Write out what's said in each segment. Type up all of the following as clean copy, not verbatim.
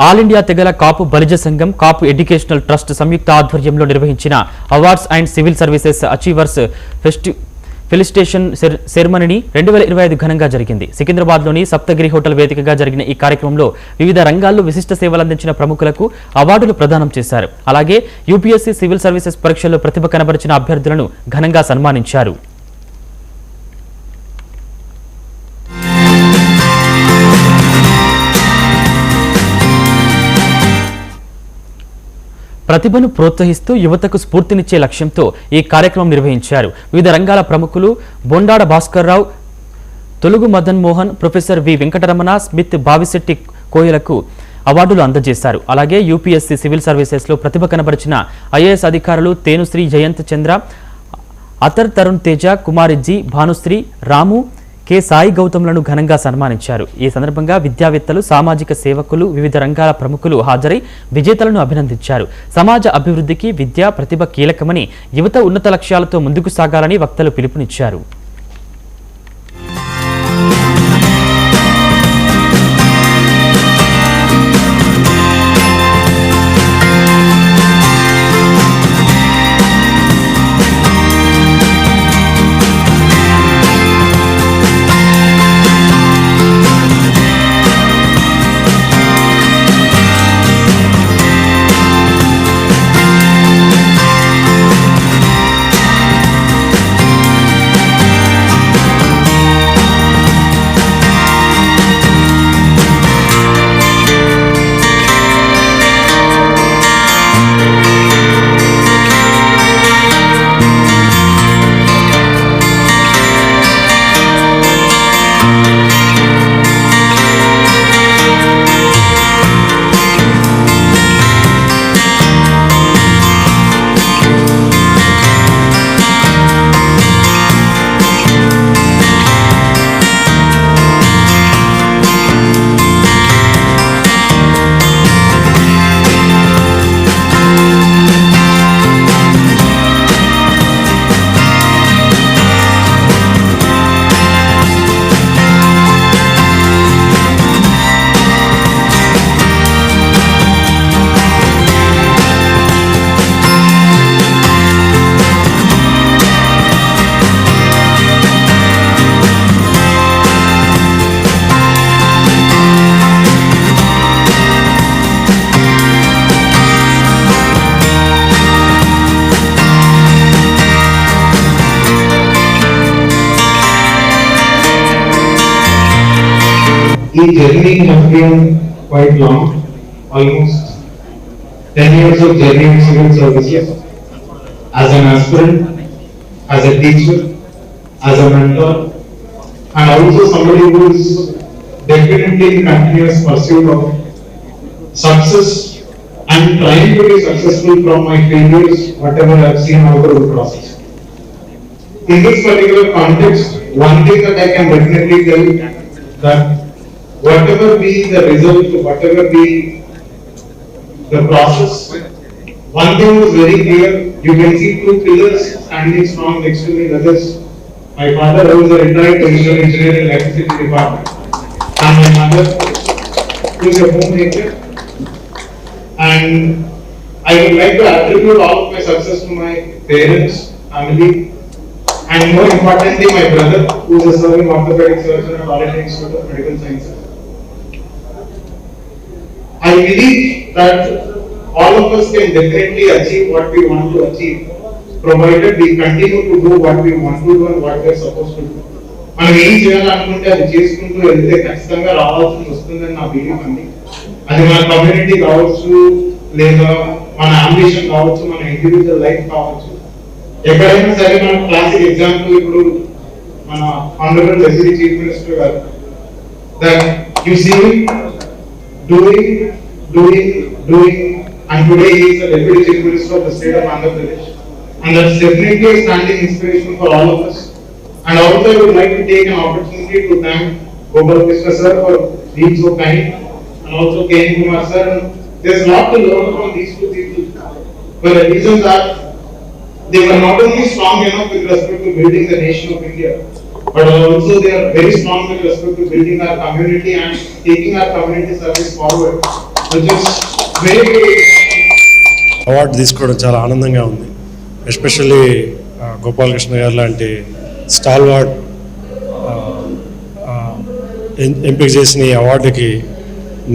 All India తెగల కాపు బలిజ సంఘం కాపు educational trust సంయుక్త ఆధ్వర్యంలో నిర్వహించిన awards and civil services achievers felicitation సెరమనీని 2025 ఘనంగా జరిగింది. సికింద్రాబాద్లోని సప్తగిరి హోటల్ వేదికగా జరిగిన ఈ కార్యక్రమంలో వివిధ రంగాల్లో విశిష్ట సేవలందించిన ప్రముఖులకు అవార్డులు ప్రదానం చేశారు. అలాగే యూపీఎస్సీ సివిల్ సర్వీసెస్ పరీక్షల్లో ప్రతిభ కనబరిచిన అభ్యర్థులను ఘనంగా సన్మానించారు. ప్రతిభను ప్రోత్సహిస్తూ యువతకు స్ఫూర్తినిచ్చే లక్ష్యంతో ఈ కార్యక్రమం నిర్వహించారు. వివిధ రంగాల ప్రముఖులు Bondada Bhaskarrao, Tolugu Madan Mohan, professor V Venkataramana, Smith, Bavisetti కోయలకు అవార్డులు అందజేశారు. అలాగే యూపీఎస్సీ సివిల్ సర్వీసెస్లో ప్రతిభ కనబరిచిన ఐఏఎస్ అధికారులు తేనుశ్రీ జయంత్ చంద్ర, అతర్ తరుణ్ తేజ, కుమారి జి, భానుశ్రీ, రాము, కె సాయి గౌతమ్లను ఘనంగా సన్మానించారు. ఈ సందర్భంగా విద్యావేత్తలు, సామాజిక సేవకులు, వివిధ రంగాల ప్రముఖులు హాజరై విజేతలను అభినందించారు. సమాజ అభివృద్ధికి విద్య, ప్రతిభ కీలకమని, యువత ఉన్నత లక్ష్యాలతో ముందుకు సాగాలని వక్తలు పిలుపునిచ్చారు. The journey has been quite long, almost 10 years of journey in civil services, as an aspirant, as a teacher, as a mentor, and also somebody who is definitely in continuous pursuit of success and trying to be successful from my failures, whatever I have seen over the process. In this particular context, one thing that I can definitely tell that whatever be the result, whatever be the process, one thing was very clear. You can see two pillars standing strong next to me. That is my father, who is a retired chemical engineer in electricity department, and my mother, who is a homemaker. And I would like to attribute all of my success to my parents, family, and more importantly, my brother, who is a serving orthopedic surgeon at All India Institute of Medical Sciences. I believe that all of us can definitely achieve what we want to achieve, provided we continue to do what we want to do and what we are supposed to do. మనం ఏం చేయాలనుకుంటే అది చేసుకుంటూ వెళ్తే ఖచ్చితంగా రావాల్సి వస్తుందని నా బిలీఫ్ అండి. అది మన కమ్యూనిటీ కావచ్చు, లేదా మన అంబిషన్ కావచ్చు, మన ఇండివిజువల్ లైఫ్ కావచ్చు. ఎక్కడైనా సరే మన క్లాసిక్ ఎగ్జాంపుల్ ఇప్పుడు మన ఆనరబుల్ డెప్యూటీ చీఫ్ మినిస్టర్ గారు, that you see doing, and today he is the Deputy Chief Minister of the state of Andhra Pradesh, and that's definitely a standing inspiration for all of us. And also I would like to take an opportunity to thank Gopal Krishna sir for being so kind, and also K. N. Kumar sir. There's a lot to learn from these two people, for the reason that they were not only strong enough with respect to building the nation of India, but also they are very strong with respect to building our community and taking our community service forward. which is very, very award తీసుకోవడం చాలా ఆనందంగా ఉంది. Especially Gopalakrishna గారు లాంటి స్టాల్వార్డ్ ఎంపిక చేసిన ఈ అవార్డుకి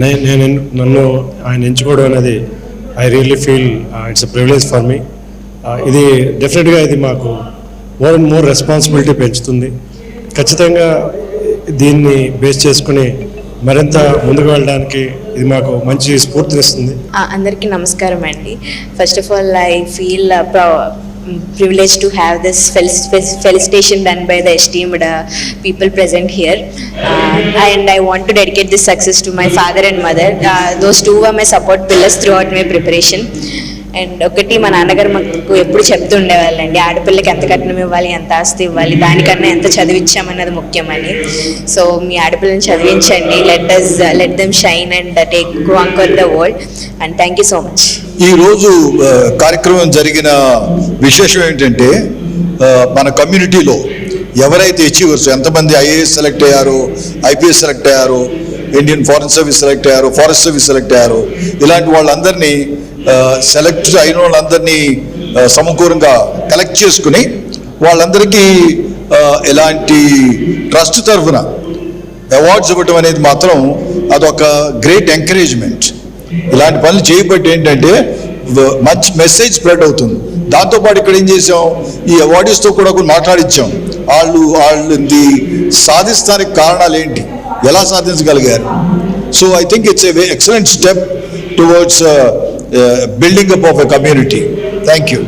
నన్ను ఆయన ఎంచుకోవడం అనేది I really feel it's a privilege for me. ఇది డెఫినెట్గా ఇది మాకు మోర్ అండ్ మోర్ రెస్పాన్సిబిలిటీ పెంచుతుంది. ఖచ్చితంగా దీన్ని బేస్ చేసుకుని మరింత ముందుకు వెళ్ళడానికి ఇది మాకు మంచి స్ఫూర్తినిస్తుంది. అందరికీ నమస్కారం అండి. First of all I feel privileged to have this felicitation done by the esteemed people present here, and I want to dedicate this success to my father and mother. Those two were my support pillars throughout my preparation. And ఒకటి మా నాన్నగారు మాకు ఎప్పుడు చెప్తూ ఉండేవాళ్ళండి, ఆడపిల్లకి ఎంత కట్నం ఇవ్వాలి, ఎంత ఆస్తి ఇవ్వాలి, దానికన్నా ఎంత చదివించామన్నది ముఖ్యమని. సో మీ ఆడపిల్లని చదివించండి, let them shine and take conquer the world. And thank you so much. ఈరోజు కార్యక్రమం జరిగిన విశేషం ఏంటంటే, మన కమ్యూనిటీలో ఎవరైతే అచీవర్స్, ఎంతమంది ఐఏఎస్ సెలెక్ట్ అయ్యారో, ఐపీఎస్ సెలెక్ట్ అయ్యారో, ఇండియన్ ఫారెన్ సర్వీస్ సెలెక్ట్ అయ్యారో, ఫారెస్ట్ సర్వీస్ సెలెక్ట్ అయ్యారో, ఇలాంటి వాళ్ళందరినీ సెలెక్ట్ అయిన వాళ్ళందరినీ సమకూలంగా కలెక్ట్ చేసుకుని వాళ్ళందరికీ ఇలాంటి ట్రస్ట్ తరఫున అవార్డ్స్ ఇవ్వటం అనేది మాత్రం అదొక గ్రేట్ ఎంకరేజ్మెంట్. ఇలాంటి పనులు చేయబట్టి ఏంటంటే మంచి మెసేజ్ స్ప్రెడ్ అవుతుంది. దాంతోపాటు ఇక్కడ ఏం చేసాం, ఈ అవార్డీస్తో కూడా మాట్లాడించాం. వాళ్ళది సాధిస్తానికి కారణాలు ఏంటి, ఎలా సాధించగలిగారు. So I think it's a excellent step towards building up of a community. Thank you.